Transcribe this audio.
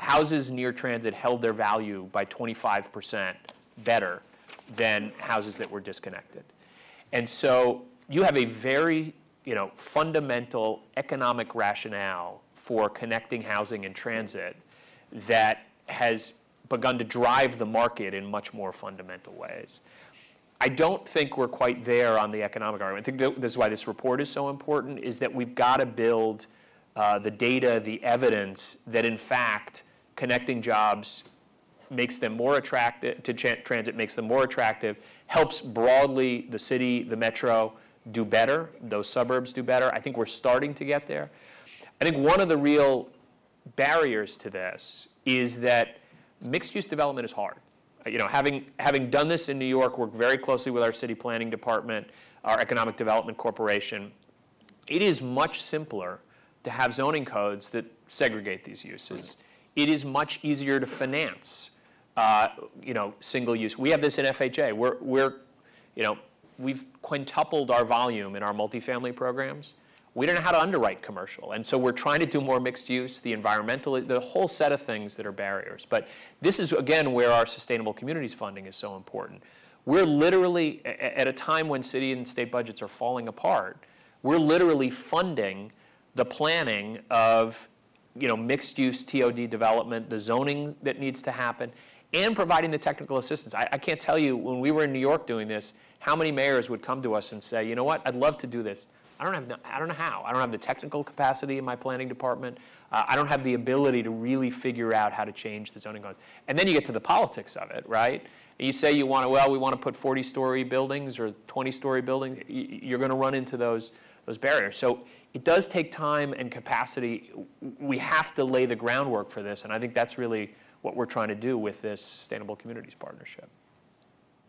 houses near transit held their value by 25% better than houses that were disconnected. And so you have a very fundamental economic rationale for connecting housing and transit that has begun to drive the market in much more fundamental ways. I don't think we're quite there on the economic argument. I think this is why this report is so important, is that we've got to build the data, the evidence that in fact connecting jobs makes them more attractive to transit, makes them more attractive, helps broadly the city, the metro do better, those suburbs do better. I think we're starting to get there. I think one of the real barriers to this is that mixed-use development is hard. Having done this in New York, worked very closely with our city planning department, our economic development corporation, it is much simpler to have zoning codes that segregate these uses. It is much easier to finance, single use. We have this in FHA. We've quintupled our volume in our multifamily programs. We don't know how to underwrite commercial. And so we're trying to do more mixed use, the environmental, the whole set of things that are barriers. But this is, again, where our sustainable communities funding is so important. We're literally, at a time when city and state budgets are falling apart, we're literally funding the planning of mixed use TOD development, the zoning that needs to happen, and providing the technical assistance. I can't tell you, when we were in New York doing this, how many mayors would come to us and say, you know what, I'd love to do this. I don't know how. I don't have the technical capacity in my planning department. I don't have the ability to really figure out how to change the zoning codes. And then you get to the politics of it, right? And you say we want to put 40-story buildings or 20-story buildings. You're going to run into those barriers. So it does take time and capacity. We have to lay the groundwork for this, and I think that's really what we're trying to do with this Sustainable Communities Partnership.